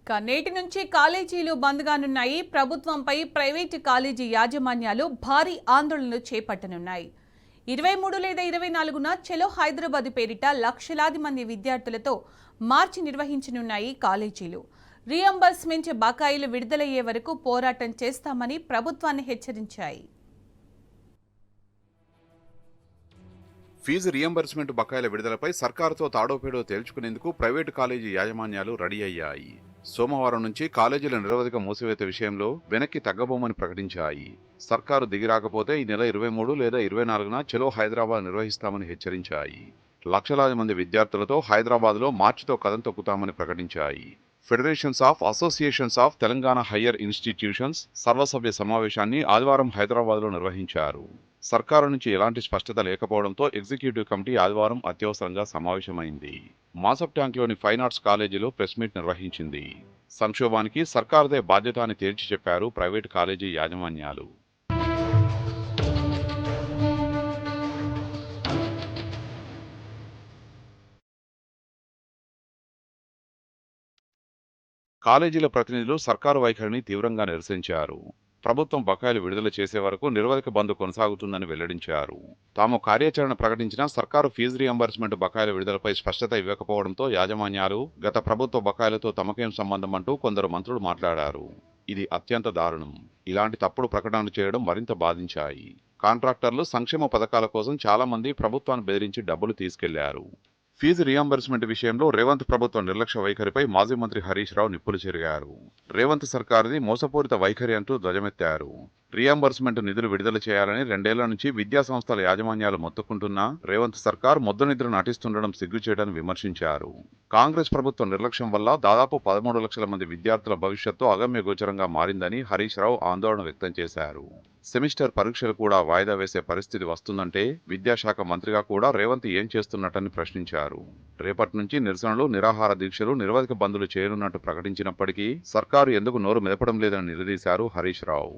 నేటి నుంచి కాలేజీలు బంద్ కానున్నాయి. ప్రభుత్వంపై ప్రైవేటు కాలేజీ యాజమాన్యాలు భారీ ఆందోళనలు చేపట్టనున్నాయి. 23 లేదా 24న చలో హైదరాబాద్ పేరిట లక్షలాది మంది విద్యార్థులతో మార్చి నిర్వహించనున్నాయి కాలేజీలు. రీఎంబర్స్మెంట్ బకాయిలు విడుదలయ్యే వరకు పోరాటం చేస్తామని ప్రభుత్వాన్ని హెచ్చరించాయి. ఫీజు రియంబర్స్మెంట్ బకాయిల విడుదలపై సర్కారుతో తాడోపేడో తేల్చుకునేందుకు ప్రైవేటు కాలేజీ యాజమాన్యాలు రెడీ అయ్యాయి. సోమవారం నుంచి కాలేజీల నిరవధిక మూసివేత విషయంలో వెనక్కి తగ్గబోమని ప్రకటించాయి. సర్కారు దిగిరాకపోతే ఈ నెల 23 లేదా 24న చలో హైదరాబాద్ నిర్వహిస్తామని హెచ్చరించాయి. లక్షలాది మంది విద్యార్థులతో హైదరాబాద్లో మార్చితో కదం తొక్కుతామని ప్రకటించాయి. Federations of associations of Telangana higher institutions సర్వసభ్య సమావేశాన్ని ఆదివారం హైదరాబాద్లో నిర్వహించారు. సర్కారు నుంచి ఎలాంటి స్పష్టత లేకపోవడంతో ఎగ్జిక్యూటివ్ కమిటీ ఆదివారం అత్యవసరంగా సమావేశమైంది. మాసప్ ట్యాంక్లోని ఫైన్ ఆర్ట్స్ కాలేజీలో ప్రెస్ మీట్ నిర్వహించింది. సంక్షోభానికి సర్కారుదే బాధ్యత అని తేల్చి చెప్పారు ప్రైవేటు కాలేజీ యాజమాన్యాలు. కాలేజీల ప్రతినిధులు సర్కారు వైఖరిని తీవ్రంగా నిరసించారు. ప్రభుత్వం బకాయిలు విడుదల చేసే వరకు నిరవధిక బంద్ కొనసాగుతుందని వెల్లడించారు. తాము కార్యాచరణ ప్రకటించినా సర్కారు ఫీజు రియంబర్స్మెంట్ బకాయిల విడుదలపై స్పష్టత ఇవ్వకపోవడంతో యాజమాన్యాలు గత ప్రభుత్వ బకాయిలతో తమకేం సంబంధం అంటూ కొందరు మంత్రులు మాట్లాడారు. ఇది అత్యంత దారుణం. ఇలాంటి తప్పుడు ప్రకటనలు చేయడం మరింత బాధించాయి. కాంట్రాక్టర్లు సంక్షేమ పథకాల కోసం చాలా మంది ప్రభుత్వాన్ని బెదిరించి డబ్బులు తీసుకెళ్లారు. ఫీజు రియంబర్స్మెంట్ విషయంలో రేవంత్ ప్రభుత్వ నిర్లక్ష్య వైఖరిపై మాజీ మంత్రి హరీష్ రావు నిప్పులు చెరిగారు. రేవంత్ సర్కారుది మోసపూరిత వైఖరి అంటూ ధ్వజమెత్తారు. రియంబర్స్మెంట్ నిధులు విడుదల చేయాలని 2 ఏళ్ల నుంచి విద్యా సంస్థల యాజమాన్యాలు మొత్తుకుంటున్నా రేవంత్ సర్కార్ మొద్దునిద్ర నటిస్తుండడం సిగ్గుచేటని విమర్శించారు. కాంగ్రెస్ ప్రభుత్వ నిర్లక్ష్యం వల్ల దాదాపు 13 లక్షల మంది విద్యార్థుల భవిష్యత్తు అగమ్య గోచరంగా మారిందని హరీష్ రావు ఆందోళన వ్యక్తం చేశారు. సెమిస్టర్ పరీక్షలు కూడా వాయిదా వేసే పరిస్థితి వస్తుందంటే విద్యాశాఖ మంత్రిగా కూడా రేవంత్ ఏం చేస్తున్నట్టని ప్రశ్నించారు. రేపటి నుంచి నిరసనలు, నిరాహార దీక్షలు, నిరవధిక బందులు చేయనున్నట్టు ప్రకటించినప్పటికీ సర్కారు ఎందుకు నోరు మెదపడం లేదని నిలదీశారు హరీష్ రావు.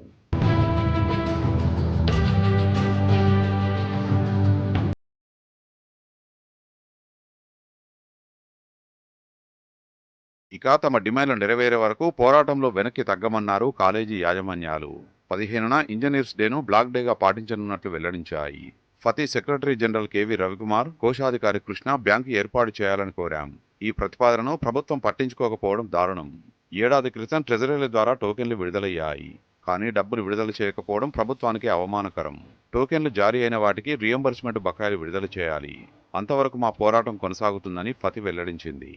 ఇక తమ డిమాండ్లు నెరవేరే వరకు పోరాటంలో వెనక్కి తగ్గమన్నారు కాలేజీ యాజమాన్యాలు. 15న ఇంజనీర్స్ డేను బ్లాక్ డేగా పాటించనున్నట్లు వెల్లడించాయి. Fathi secretary general KV Ravikumar, కోశాధికారి కృష్ణ బ్యాంకు ఏర్పాటు చేయాలని కోరాం. ఈ ప్రతిపాదనను ప్రభుత్వం పట్టించుకోకపోవడం దారుణం. ఏడాది క్రితం ట్రెజరీల ద్వారా టోకెన్లు విడుదలయ్యాయి. కానీ డబ్బులు విడుదల చేయకపోవడం ప్రభుత్వానికి అవమానకరం. టోకెన్లు జారీ అయిన వాటికి రియంబర్స్మెంట్ బకాయిలు విడుదల చేయాలి. అంతవరకు మా పోరాటం కొనసాగుతుందని ఫతి వెల్లడించింది.